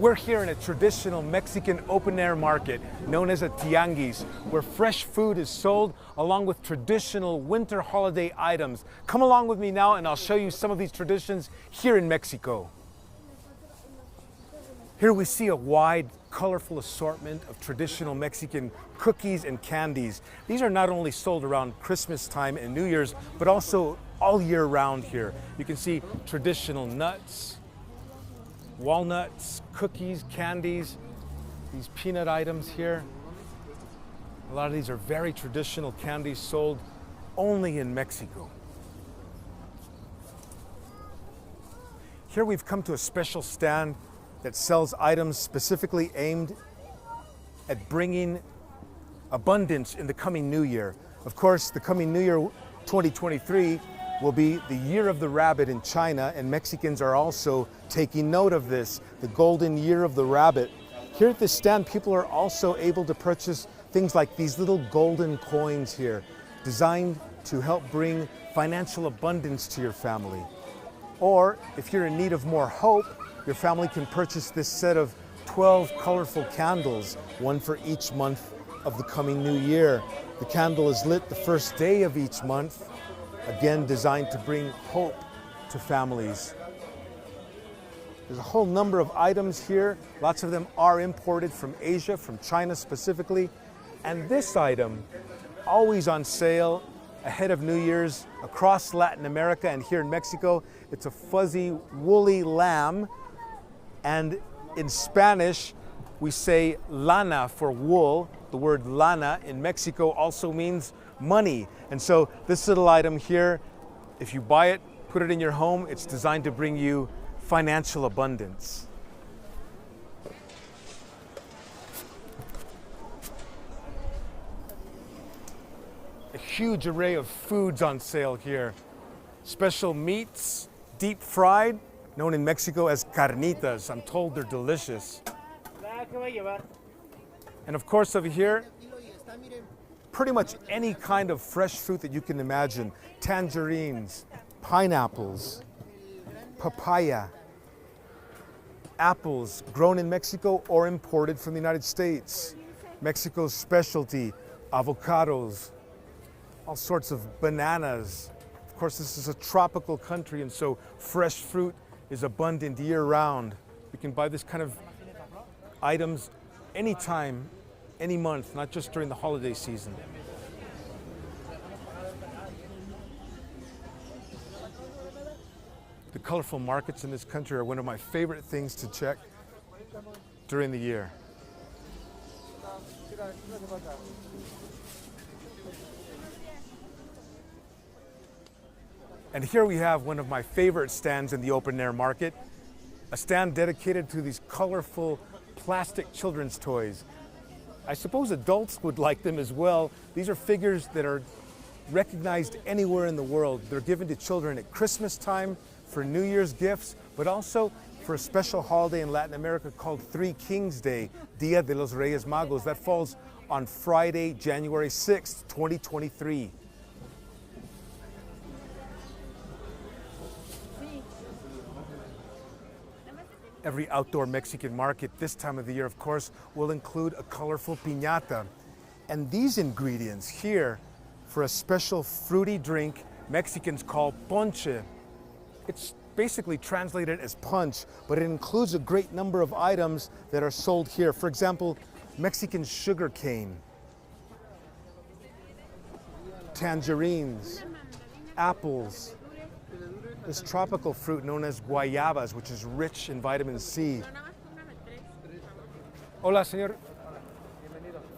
We're here in a traditional Mexican open-air market known as a tianguis, where fresh food is sold along with traditional winter holiday items. Come along with me now and I'll show you some of these traditions here in Mexico. Here we see a wide, colorful assortment of traditional Mexican cookies and candies. These are not only sold around Christmas time and New Year's, but also all year round here. You can see traditional nuts, walnuts, cookies, candies, these peanut items here. A lot of these are very traditional candies sold only in Mexico. Here we've come to a special stand that sells items specifically aimed at bringing abundance in the coming new year. Of course, the coming new year 2023 will be the year of the rabbit in China, and Mexicans are also taking note of this, the golden year of the rabbit. Here at this stand, people are also able to purchase things like these little golden coins here, designed to help bring financial abundance to your family. Or if you're in need of more hope, your family can purchase this set of 12 colorful candles, one for each month of the coming new year. The candle is lit the first day of each month, again designed to bring hope to families. There's a whole number of items here. Lots of them are imported from Asia, from China specifically. And this item, always on sale ahead of New Year's across Latin America and here in Mexico. It's a fuzzy, woolly lamb. And in Spanish, we say lana for wool. The word lana in Mexico also means money. And so this little item here, if you buy it, put it in your home, it's designed to bring you financial abundance. A huge array of foods on sale here. Special meats, deep fried, known in Mexico as carnitas. I'm told they're delicious. And of course over here, pretty much any kind of fresh fruit that you can imagine. Tangerines, pineapples, papaya, apples grown in Mexico or imported from the United States. Mexico's specialty, avocados, all sorts of bananas. Of course, this is a tropical country, and so fresh fruit is abundant year-round. You can buy this kind of items anytime, any month, not just during the holiday season. The colorful markets in this country are one of my favorite things to check during the year. And here we have one of my favorite stands in the open-air market, a stand dedicated to these colorful plastic children's toys. I suppose adults would like them as well. These are figures that are recognized anywhere in the world. They're given to children at Christmas time for New Year's gifts, but also for a special holiday in Latin America called Three Kings Day, Dia de los Reyes Magos. That falls on Friday, January 6th, 2023. Every outdoor Mexican market this time of the year, of course, will include a colorful piñata. And these ingredients here for a special fruity drink Mexicans call ponche. It's basically translated as punch, but it includes a great number of items that are sold here. For example, Mexican sugar cane, tangerines, apples, this tropical fruit known as guayabas, which is rich in vitamin C. Hola, señor.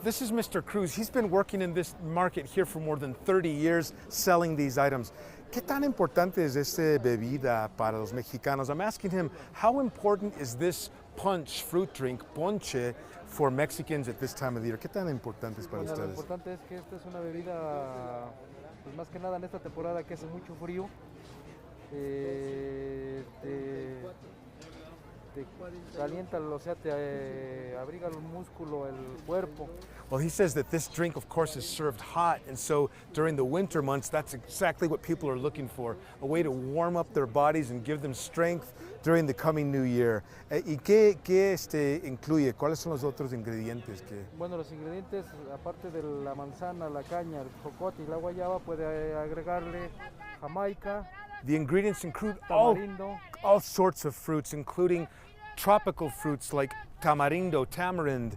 This is Mr. Cruz. He's been working in this market here for more than 30 years selling these items. ¿Qué tan importante es esta bebida para los mexicanos? I'm asking him, how important is this punch, fruit drink, ponche, for Mexicans at this time of the year? ¿Qué tan importante es para ustedes? Lo importante es que esta es una bebida, pues más que nada en esta temporada que hace mucho frío. Te calienta, o sea, te abriga tenga el músculo, el cuerpo. Well, he says that this drink, of course, is served hot, and so during the winter months, that's exactly what people are looking for, a way to warm up their bodies and give them strength during the coming new year. ¿Y qué incluye? ¿Cuáles son los otros ingredientes que? Bueno, los ingredientes, aparte de la manzana, la caña, el jocote y la guayaba, puede agregarle jamaica, The ingredients include all tamarindo, sorts of fruits, including tropical fruits like tamarindo, tamarind,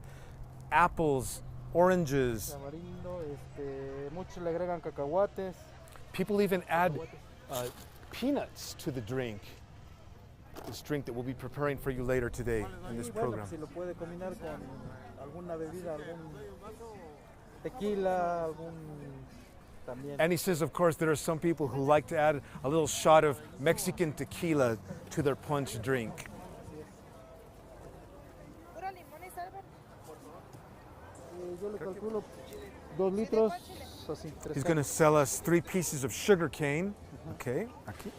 apples, oranges. tamarindo, muchos le agregan cacahuates. People even add peanuts to the drink. This drink that we'll be preparing for you later today in this Y bueno, program. si lo puede combinar con alguna bebida, algún tequila, algún también. And he says, of course, there are some people who like to add a little shot of Mexican tequila to their punch drink. Yo le calculo 2 litros, así, 3 He's going to sell us 3 pieces of sugar cane. Okay, aquí.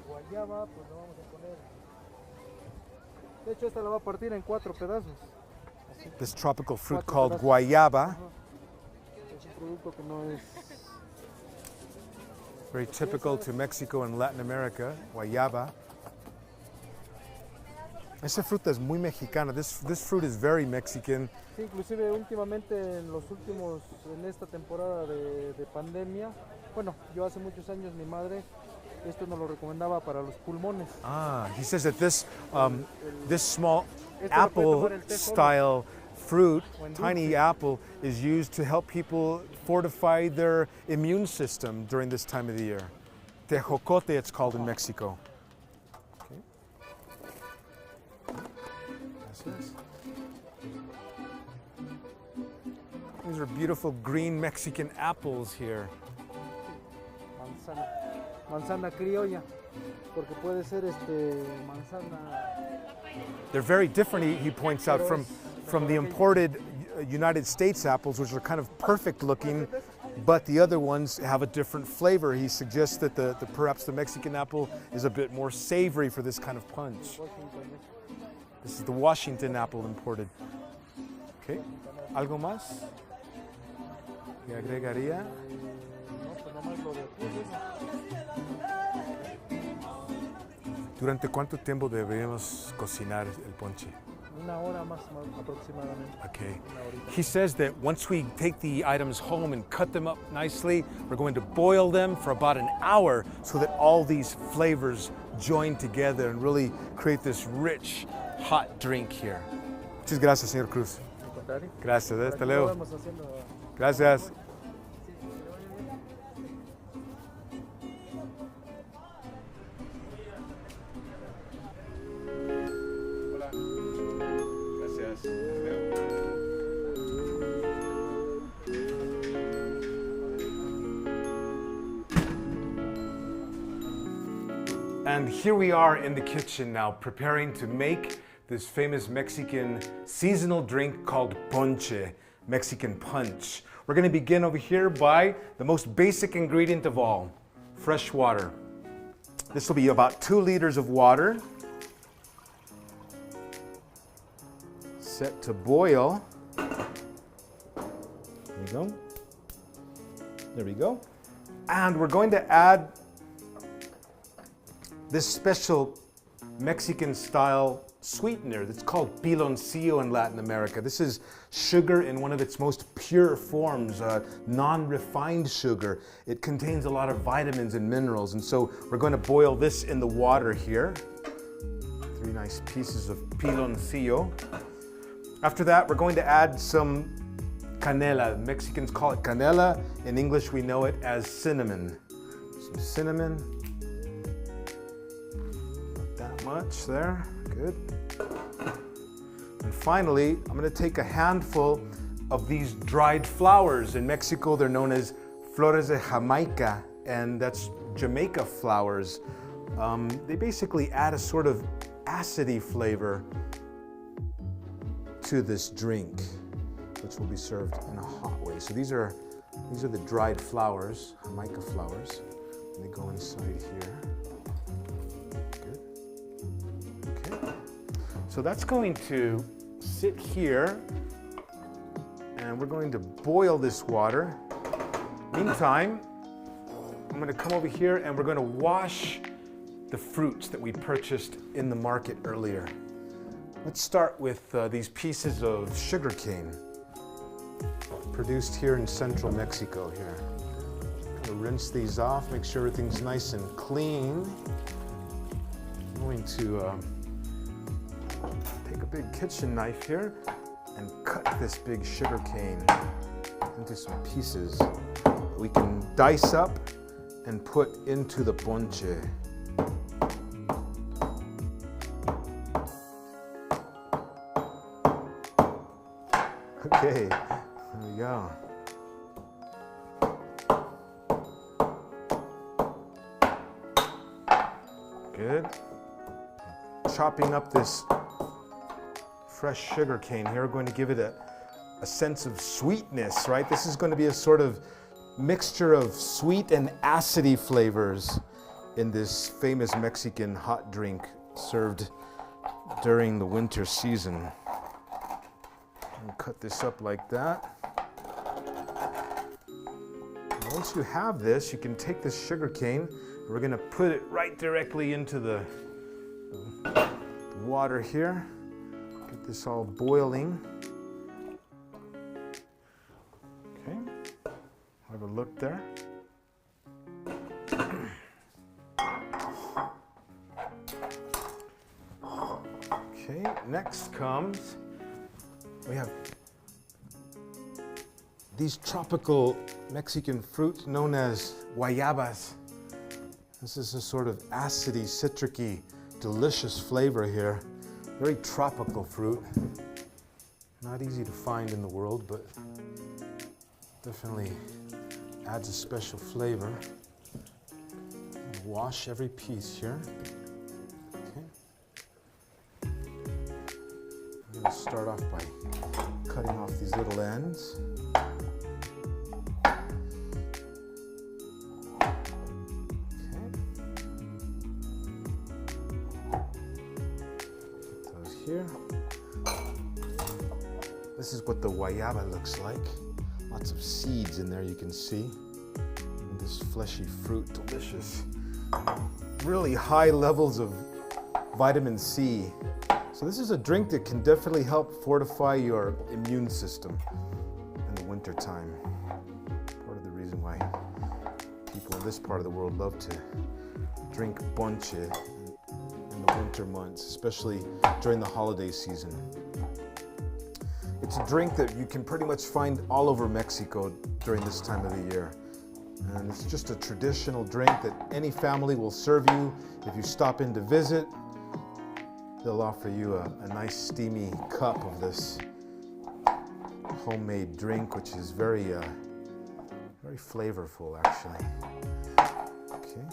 Guayaba, pues lo vamos a poner. De hecho, esta la va a partir en 4 pedazos. Así, This tropical fruit 4 called pedazos. guayaba, Ajá. Es un producto que no es. very typical to Mexico and Latin America, guayaba. Esa fruta es muy mexicana. This fruit is very Mexican. Sí, inclusive últimamente en esta temporada de pandemia, bueno, yo hace muchos años mi madre esto nos lo recomendaba para los pulmones. He says that this small Esto lo puede tomar el té apple-style fruit, O en tiny dulce. apple, is used to help people fortify their immune system during this time of the year. Tejocote, it's called in Mexico. Okay. Gracias. These are beautiful green Mexican apples here. Manzana criolla, porque puede ser manzana. They're very different, he points out, from the imported United States apples, which are kind of perfect looking, but the other ones have a different flavor. He suggests that perhaps the Mexican apple is a bit more savory for this kind of punch. This is the Washington apple imported. Okay, ¿algo más? ¿Y agregaría? No, pues nomás lo de aquí. ¿Durante cuánto tiempo debemos cocinar el ponche? Una hora más aproximadamente. Okay. Una horita. He says that once we take the items home and cut them up nicely, we're going to boil them for about an hour so that all these flavors join together and really create this rich, hot drink here. Muchas gracias, señor Cruz. Al contrario. Gracias, hasta Aquí lo luego. vamos haciendo. Gracias. And here we are in the kitchen now, preparing to make this famous Mexican seasonal drink called ponche, Mexican punch. We're going to begin over here by the most basic ingredient of all, fresh water. This will be about 2 liters of water. Set to boil. There we go. There we go. And we're going to add this special Mexican style sweetener that's called piloncillo in Latin America. This is sugar in one of its most pure forms, non-refined sugar. It contains a lot of vitamins and minerals, and so we're going to boil this in the water here. 3 nice pieces of piloncillo. After that, we're going to add some canela. Mexicans call it canela. In English, we know it as cinnamon. Some cinnamon. Much there, good. And finally, I'm going to take a handful of these dried flowers. In Mexico, they're known as flores de Jamaica, and that's Jamaica flowers. They basically add a sort of acidy flavor to this drink, which will be served in a hot way. So these are the dried flowers, Jamaica flowers, and they go inside here. So that's going to sit here, and we're going to boil this water. Meantime, I'm going to come over here and we're going to wash the fruits that we purchased in the market earlier. Let's start with these pieces of sugar cane produced here in central Mexico here. Gonna rinse these off, make sure everything's nice and clean. I'm going to take a big kitchen knife here and cut this big sugar cane into some pieces that we can dice up and put into the ponche. Okay, there we go. Good. Chopping up this fresh sugar cane here, we're going to give it a sense of sweetness, right? This is going to be a sort of mixture of sweet and acidy flavors in this famous Mexican hot drink served during the winter season. And cut this up like that. And once you have this, you can take this sugar cane. We're going to put it right directly into the water here. Get this all boiling. Okay, have a look there. Okay, next comes, we have these tropical Mexican fruits known as guayabas. This is a sort of acidy, citricy, delicious flavor here. Very tropical fruit. Not easy to find in the world, but definitely adds a special flavor. Wash every piece here. Okay. I'm going to start off by cutting off these little ends. Here. This is what the guayaba looks like. Lots of seeds in there, you can see. And this fleshy fruit, delicious. Really high levels of vitamin C. So this is a drink that can definitely help fortify your immune system in the winter time. Part of the reason why people in this part of the world love to drink ponche in the winter months, especially during the holiday season. It's a drink that you can pretty much find all over Mexico during this time of the year. And it's just a traditional drink that any family will serve you. If you stop in to visit, they'll offer you a nice steamy cup of this homemade drink, which is very flavorful actually. Okay.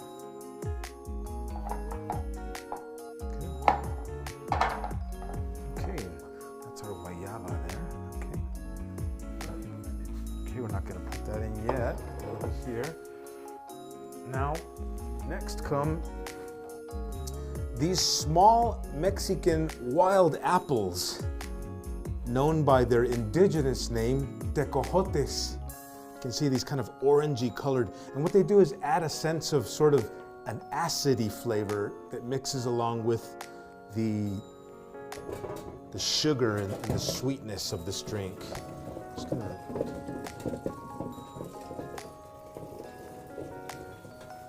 We're not going to put that in yet. Over here. Now, next come these small Mexican wild apples, known by their indigenous name, tecojotes. You can see these kind of orangey colored. And what they do is add a sense of sort of an acidy flavor that mixes along with the sugar and the sweetness of this drink. Just gonna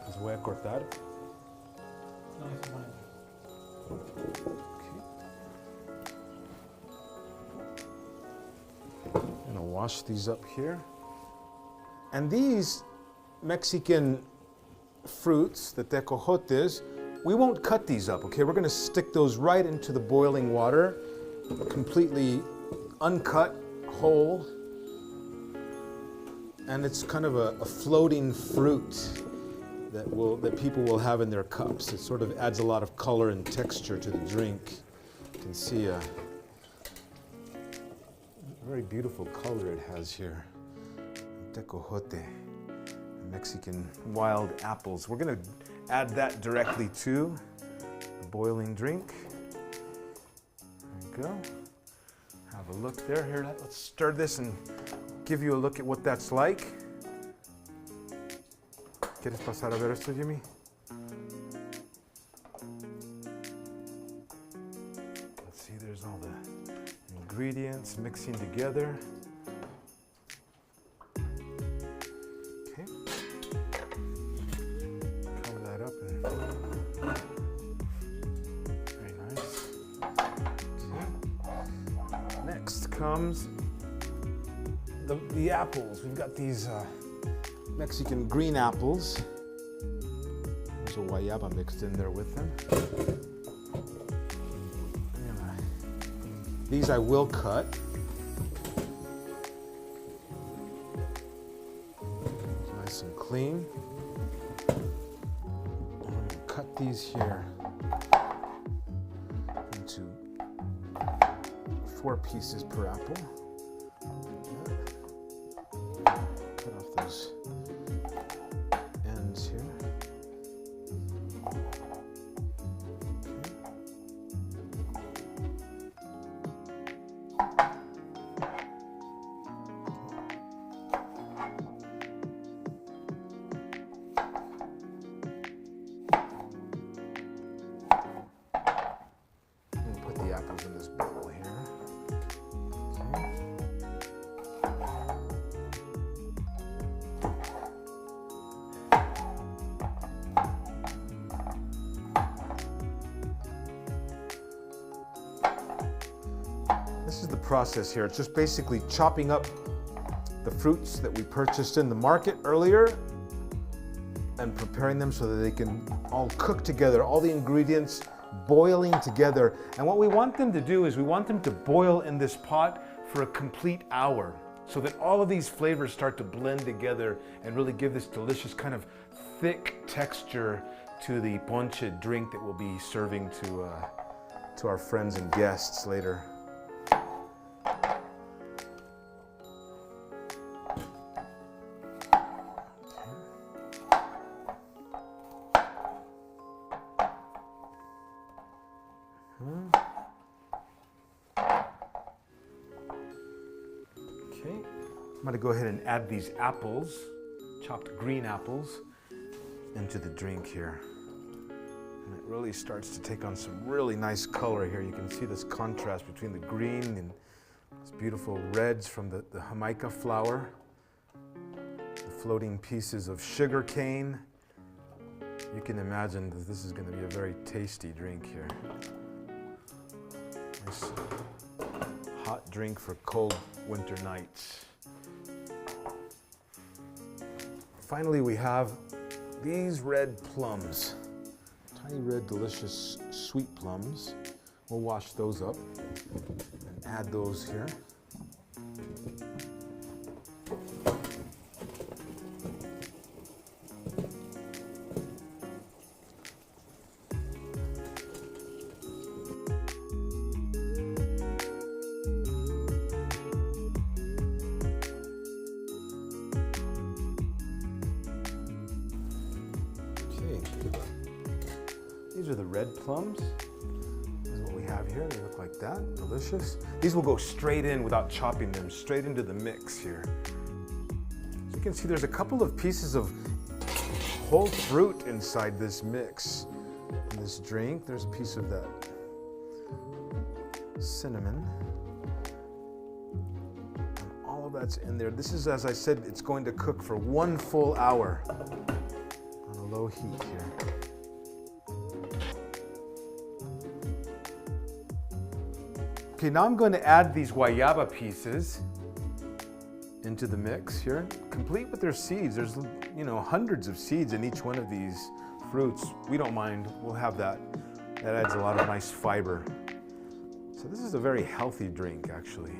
los voy a cortar. Okay. Gonna wash these up here. And these Mexican fruits, the tecojotes, we won't cut these up, okay? We're gonna stick those right into the boiling water, completely uncut, whole. And it's kind of a floating fruit that people will have in their cups. It sort of adds a lot of color and texture to the drink. You can see a very beautiful color it has here. Tecojote, Mexican wild apples. We're going to add that directly to the boiling drink. we go. Have a look there. Here, let's stir this and give you a look at what that's like. ¿Quieres pasar a ver esto, Jimmy? Let's see, there's all the ingredients mixing together. Okay. Cover that up and very nice. Okay. Next comes the apples. We've got these Mexican green apples. There's a guayaba mixed in there with them. These I will cut. It's nice and clean. Cut these here into 4 pieces per apple. Cut off those ends here. Put the apples in this bowl here. This is the process here. It's just basically chopping up the fruits that we purchased in the market earlier and preparing them so that they can all cook together, all the ingredients boiling together. And what we want them to do is we want them to boil in this pot for a complete hour so that all of these flavors start to blend together and really give this delicious kind of thick texture to the ponche drink that we'll be serving to our friends and guests later. Okay, I'm going to go ahead and add these apples, chopped green apples, into the drink here. And it really starts to take on some really nice color here. You can see this contrast between the green and these beautiful reds from the Jamaica flower, the floating pieces of sugar cane. You can imagine that this is going to be a very tasty drink here. Nice hot drink for cold winter nights. Finally, we have these red plums. Tiny red, delicious, sweet plums. We'll wash those up and add those here. These are the red plums. This is what we have here. They look like that. Delicious. These will go straight in without chopping them, straight into the mix here. So you can see there's a couple of pieces of whole fruit inside this mix. In this drink, there's a piece of that cinnamon. And all of that's in there. This is, as I said, it's going to cook for 1 full hour on a low heat here. Okay, now I'm going to add these guayaba pieces into the mix here, complete with their seeds. There's, hundreds of seeds in each one of these fruits. We don't mind. We'll have that. That adds a lot of nice fiber. So this is a very healthy drink, actually.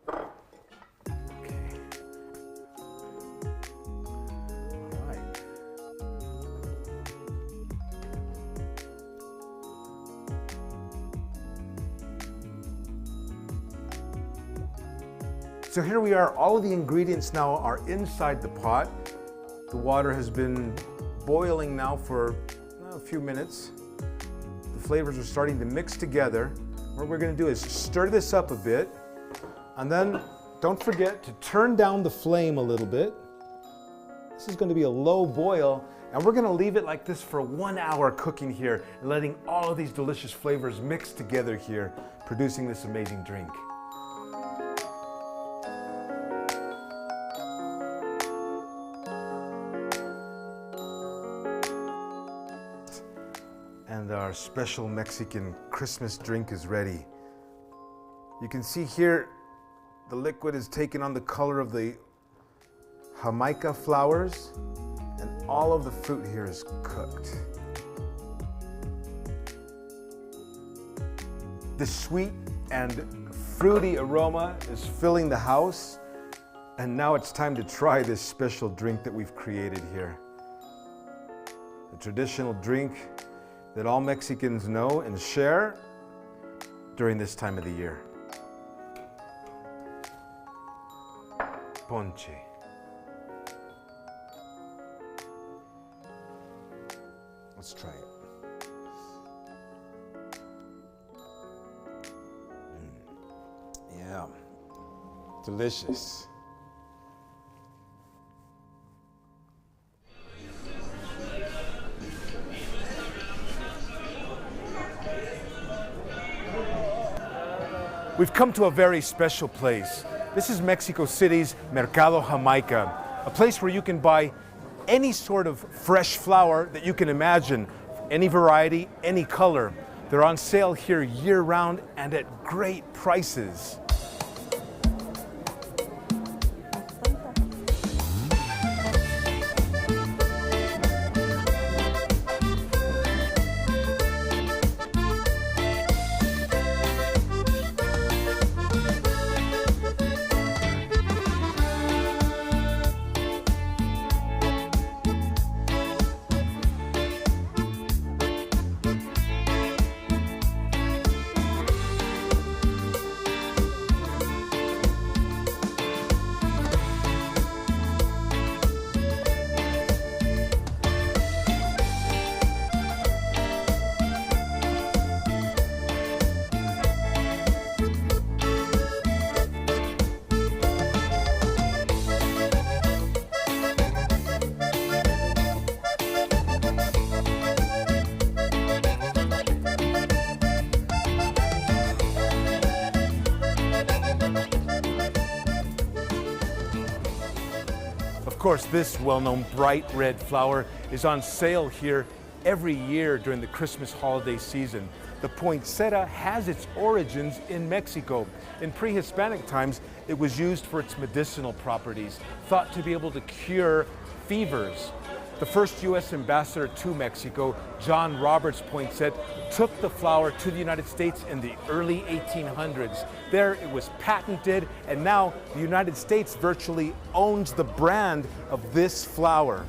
Okay. All right. So here we are, all of the ingredients now are inside the pot. The water has been boiling now for a few minutes. The flavors are starting to mix together. What we're gonna do is stir this up a bit, and then don't forget to turn down the flame a little bit. This is gonna be a low boil, and we're gonna leave it like this for 1 hour cooking here, and letting all of these delicious flavors mix together here, producing this amazing drink. And our special Mexican Christmas drink is ready. You can see here the liquid is taken on the color of the Jamaica flowers, and all of the fruit here is cooked. The sweet and fruity aroma is filling the house, and now it's time to try this special drink that we've created here. A traditional drink that all Mexicans know and share during this time of the year. Ponche. Let's try it. Yeah, delicious. We've come to a very special place. This is Mexico City's Mercado Jamaica, a place where you can buy any sort of fresh flower that you can imagine, any variety, any color. They're on sale here year-round and at great prices. Of course, this well-known bright red flower is on sale here every year during the Christmas holiday season. The poinsettia has its origins in Mexico. In pre-Hispanic times, it was used for its medicinal properties, thought to be able to cure fevers. The first U.S. ambassador to Mexico, John Roberts Poinsett, took the flower to the United States in the early 1800s. There it was patented, and now the United States virtually owns the brand of this flower.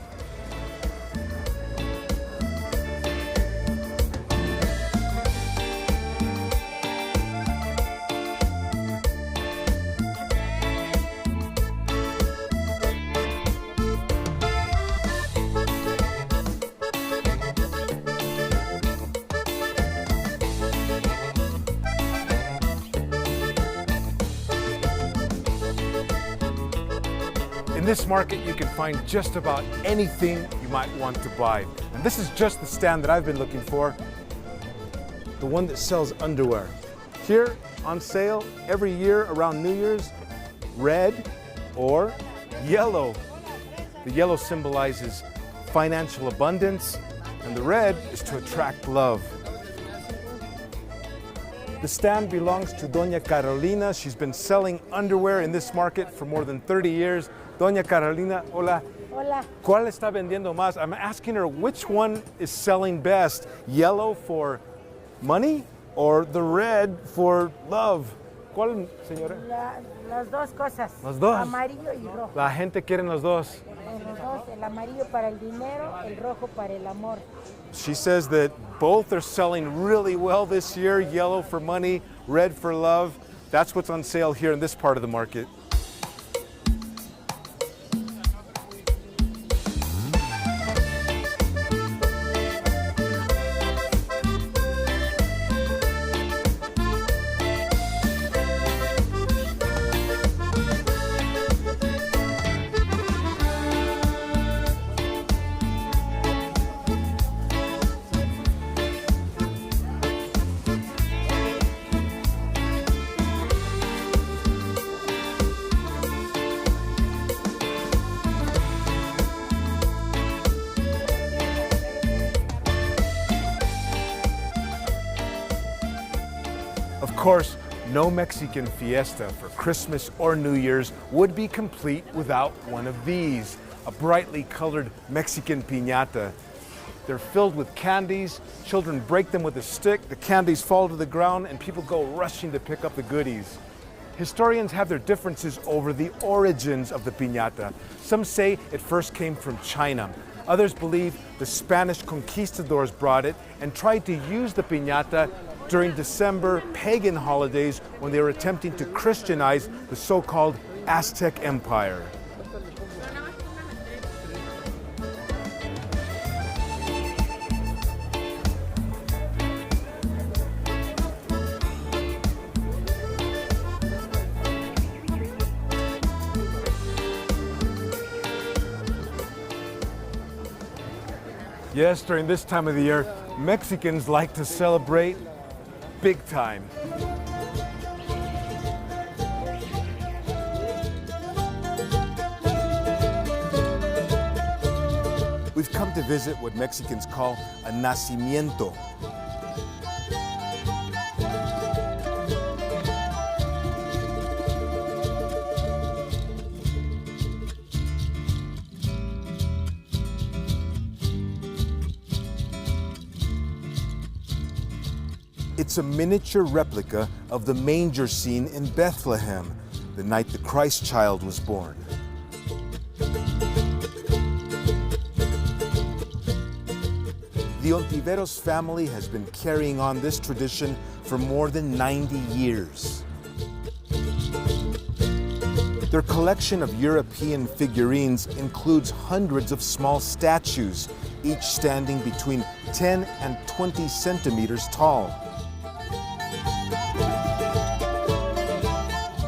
In this market, you can find just about anything you might want to buy. And this is just the stand that I've been looking for, the one that sells underwear. Here on sale every year around New Year's, red or yellow. The yellow symbolizes financial abundance, and the red is to attract love. The stand belongs to Doña Carolina. She's been selling underwear in this market for more than 30 years. Doña Carolina, hola. Hola. ¿Cuál está vendiendo más? I'm asking her which one is selling best, yellow for money or the red for love? ¿Cuál, señora? Las dos cosas. Las dos. Amarillo y rojo. La gente quiere los dos. Los dos, el amarillo para el dinero, el rojo para el amor. She says that both are selling really well this year, yellow for money, red for love. That's what's on sale here in this part of the market. Of course, no Mexican fiesta for Christmas or New Year's would be complete without one of these, a brightly colored Mexican piñata. They're filled with candies, children break them with a stick, the candies fall to the ground, and people go rushing to pick up the goodies. Historians have their differences over the origins of the piñata. Some say it first came from China. Others believe the Spanish conquistadors brought it and tried to use the piñata during December pagan holidays when they were attempting to Christianize the so-called Aztec Empire. Yes, during this time of the year, Mexicans like to celebrate big time. We've come to visit what Mexicans call a nacimiento. It's a miniature replica of the manger scene in Bethlehem, the night the Christ child was born. The Ontiveros family has been carrying on this tradition for more than 90 years. Their collection of European figurines includes hundreds of small statues, each standing between 10 and 20 centimeters tall.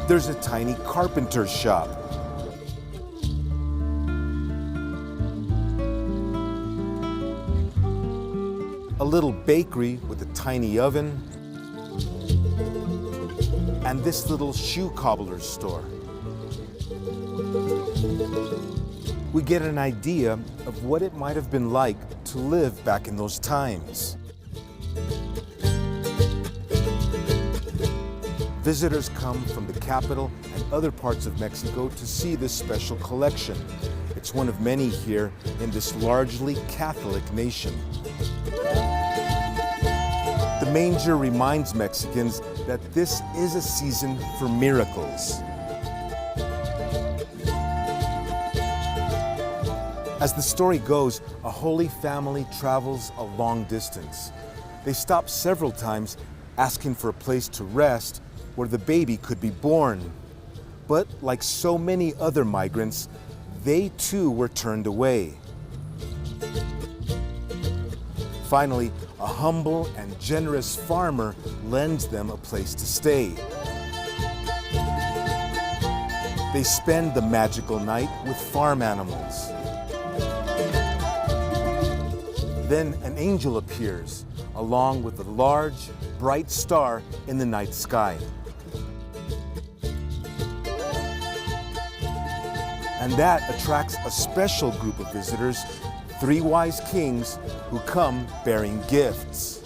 There's a tiny carpenter's shop. A little bakery with a tiny oven. And this little shoe cobbler's store. We get an idea of what it might have been like to live back in those times. Visitors come from the capital and other parts of Mexico to see this special collection. It's one of many here in this largely Catholic nation. The manger reminds Mexicans that this is a season for miracles. As the story goes, a Holy Family travels a long distance. They stop several times asking for a place to rest where the baby could be born. But like so many other migrants, they too were turned away. Finally, a humble and generous farmer lends them a place to stay. They spend the magical night with farm animals. Then an angel appears, along with a large, bright star in the night sky. And that attracts a special group of visitors, 3 wise kings who come bearing gifts.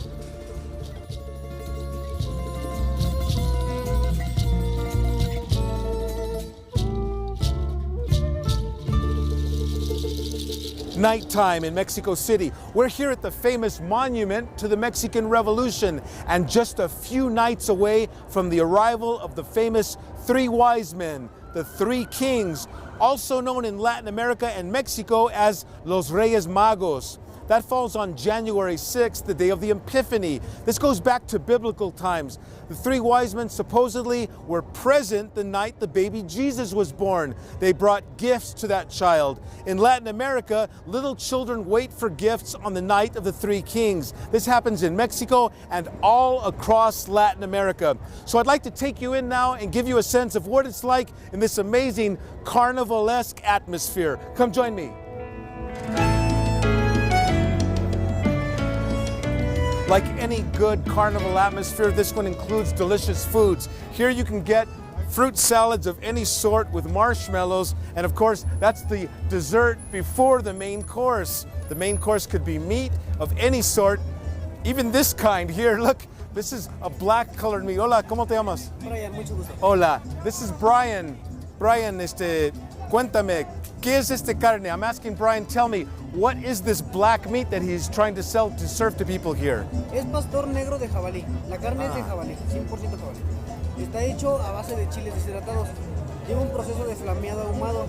Nighttime in Mexico City. We're here at the famous monument to the Mexican Revolution, and just a few nights away from the arrival of the famous 3 wise men, the 3 kings, also known in Latin America and Mexico as Los Reyes Magos. That falls on January 6th, the day of the Epiphany. This goes back to biblical times. The 3 wise men supposedly were present the night the baby Jesus was born. They brought gifts to that child. In Latin America, little children wait for gifts on the night of the 3 kings. This happens in Mexico and all across Latin America. So I'd like to take you in now and give you a sense of what it's like in this amazing carnivalesque atmosphere. Come join me. Like any good carnival atmosphere, this one includes delicious foods. Here you can get fruit salads of any sort with marshmallows, and of course, that's the dessert before the main course. The main course could be meat of any sort, even this kind here. Look, This is a black colored meat. Hola, ¿cómo te llamas? Brian, mucho gusto. Hola, this is Brian. Brian, cuéntame, ¿qué es este carne? I'm asking Brian, tell me, what is this black meat that he's trying to sell to serve to people here? Es pastor negro de jabalí. La carne es de jabalí, 100% jabalí. Está hecho a base de chiles deshidratados. Lleva un proceso de flameado ahumado.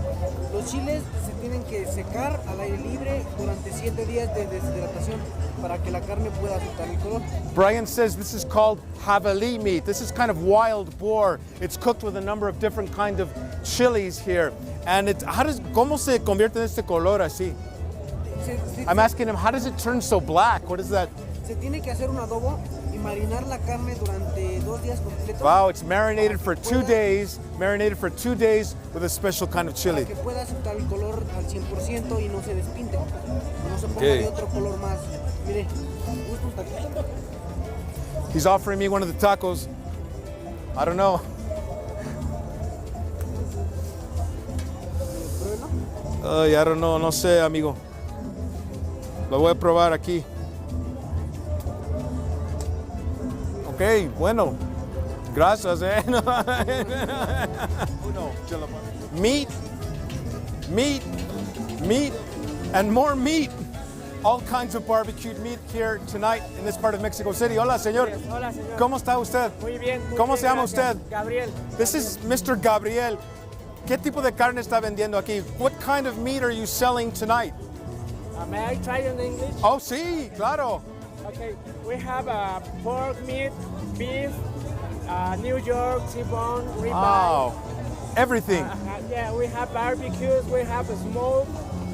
Los chiles se tienen que secar al aire libre durante 7 días de deshidratación para que la carne pueda aceptar el color. Brian says this is called jabalí meat. This is kind of wild boar. It's cooked with a number of different kinds of chilies here. And ¿cómo se convierte en este color así? I'm asking him, how does it turn so black? What is that? Se tiene que hacer un adobo y marinar la carne durante 2 días completos. Wow, it's marinated for 2 days. Marinated for 2 days with a special kind of chili. Para que pueda aceptar el color al 100% y no se despinte. No se ponga de otro color más. Mire, ¿gusta un taquito? He's offering me one of the tacos. I don't know. I don't know, no sé, amigo. Lo voy a probar aquí. Ok, bueno. Gracias, Meat, meat, meat, and more meat. All kinds of barbecued meat here tonight in this part of Mexico City. Hola, señor. Hola, señor. ¿Cómo está usted? Muy bien. ¿Cómo se llama gracias. usted? Gabriel. This is Mr. Gabriel. ¿Qué tipo de carne está vendiendo aquí? What kind of meat are you selling tonight? May I try in English? Oh, sí, claro. Okay. We have pork meat, beef, New York, T-bone, ribeye. Wow. Everything. Yeah, we have barbecues, we have smoke,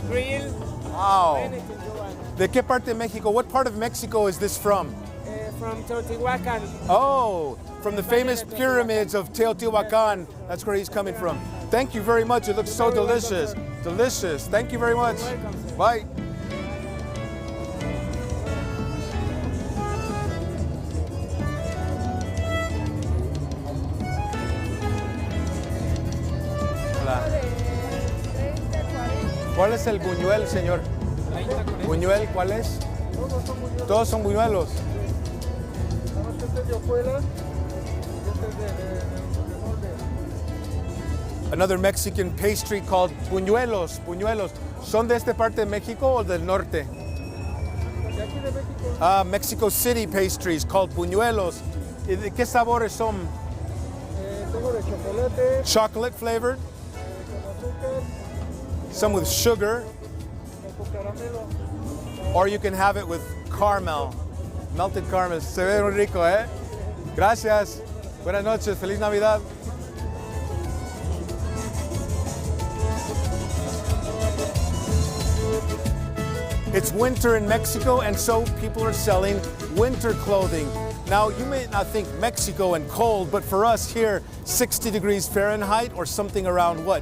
grill. Wow. Anything you want. ¿De qué parte de Mexico? What part of Mexico is this from? From Teotihuacan. Oh, from the famous pyramids of Teotihuacan. That's where he's coming from. Thank you very much. It looks so delicious. Delicious. Thank you very much. Bye. Hola. ¿Cuál es el buñuel, señor? ¿Buñuel cuál es? Todos son buñuelos. Another Mexican pastry called buñuelos. Buñuelos. ¿Son de esta parte de México o del norte? Mexico City pastries called buñuelos. ¿Y de qué sabores son? Tengo de chocolate, Chocolate flavored. con azúcar, Some with sugar. con caramelo. Or you can have it with caramel. Melted caramel. Se ve muy rico, ¿eh? Gracias. Buenas noches. Feliz Navidad. It's winter in Mexico, and so people are selling winter clothing. Now, you may not think Mexico and cold, but for us here, 60 degrees Fahrenheit or something around what?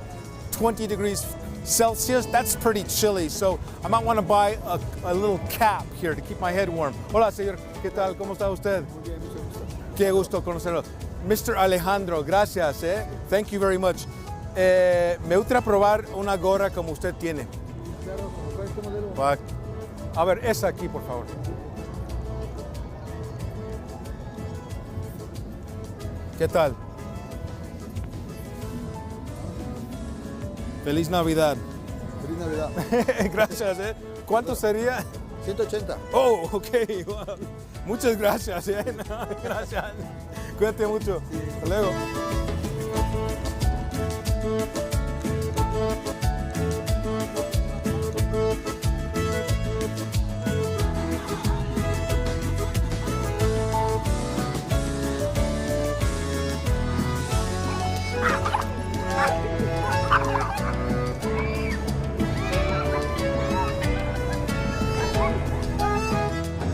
20 degrees Celsius? That's pretty chilly. So I might want to buy a little cap here to keep my head warm. Hola, señor. ¿Qué tal? ¿Cómo está usted? Muy bien, mucho gusto. Qué gusto conocerlo. Mr. Alejandro, gracias. Thank you very much. Me gustaría probar una gorra como usted tiene. Claro, ¿cuál es tu modelo? Va. A ver, esa aquí, por favor. ¿Qué tal? Feliz Navidad. Feliz Navidad. Gracias, ¿Cuánto sería? 180. Oh, ok. Wow. Muchas gracias, Gracias. Cuídate mucho. Hasta luego.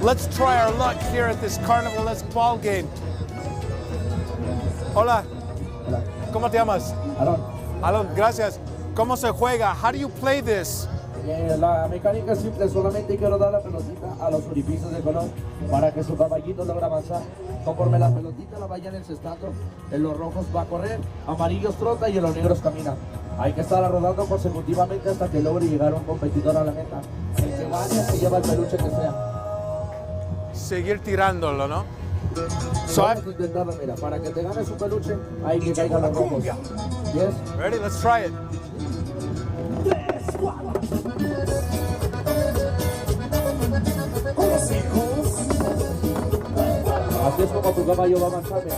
Let's try our luck here at this carnivalesque ball game. Hola. Hola. ¿Cómo te llamas? Aaron, Alon, gracias. ¿Cómo se juega? How do you play this? la mecánica es simple, solamente quiero dar la pelotita a los orificios de color para que su caballito logre avanzar. Conforme la pelotita la vayan encestando, en los rojos va a correr, amarillos trota y en los negros camina. Hay que estar rodando consecutivamente hasta que logre llegar un competidor a la meta. El que vaya se lleva el peluche que sea. Seguir tirándolo, ¿no? So Vamos a intentarlo, mira, para que te ganes un peluche, hay que caigan los rojos. Yes. ready? Let's try it. Así es como tu caballo va a avanzar, mira.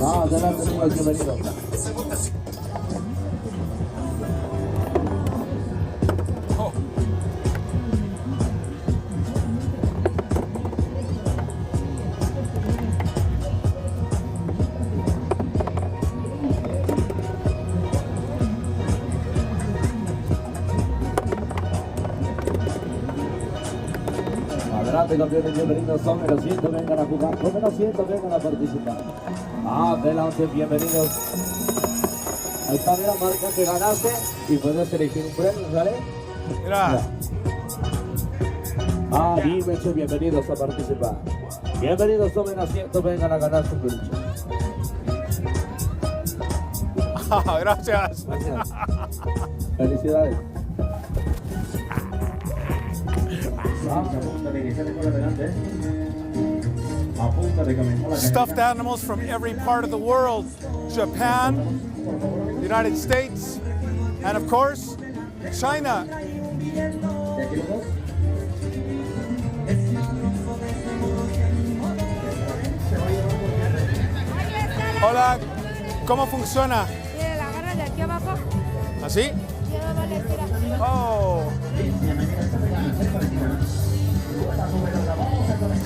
Adelante, señor, bienvenido. Oh. Adelante, campeones, bienvenidos. Tomen asiento, vengan a jugar. Tomen asiento, vengan a participar. Adelante, bienvenidos. Ahí está, mira, marca que ganaste y puedes elegir un premio, ¿vale? Mira. Anímense, bienvenidos a participar. Bienvenidos, tomen asiento, vengan a ganar su peluche. Gracias. Gracias. Felicidades. Stuffed animals from every part of the world. Japan, the United States, and of course, China. Hola, ¿cómo funciona? Mire, la agarra de aquí abajo. ¿Así? Y nada más le tira. Oh.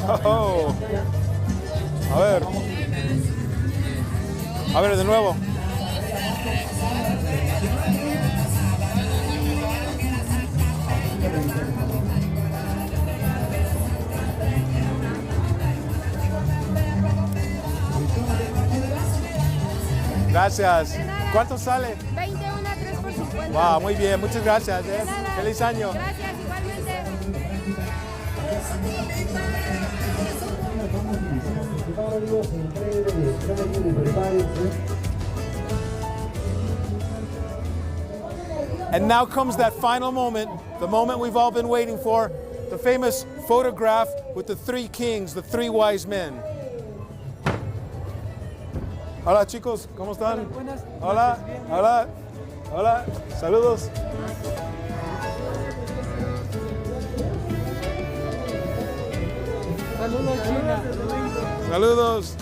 Oh. A ver. A ver, de nuevo. Gracias. ¿Cuánto sale? 21 a 3 por 50. Wow, muy bien, muchas gracias. De nada. Feliz año. Gracias, igualmente. And now comes that final moment, the moment we've all been waiting for, the famous photograph with the three kings, the three wise men. Hola chicos, ¿cómo están? Buenas. Hola, hola, hola, saludos. Saludos, China. Saludos.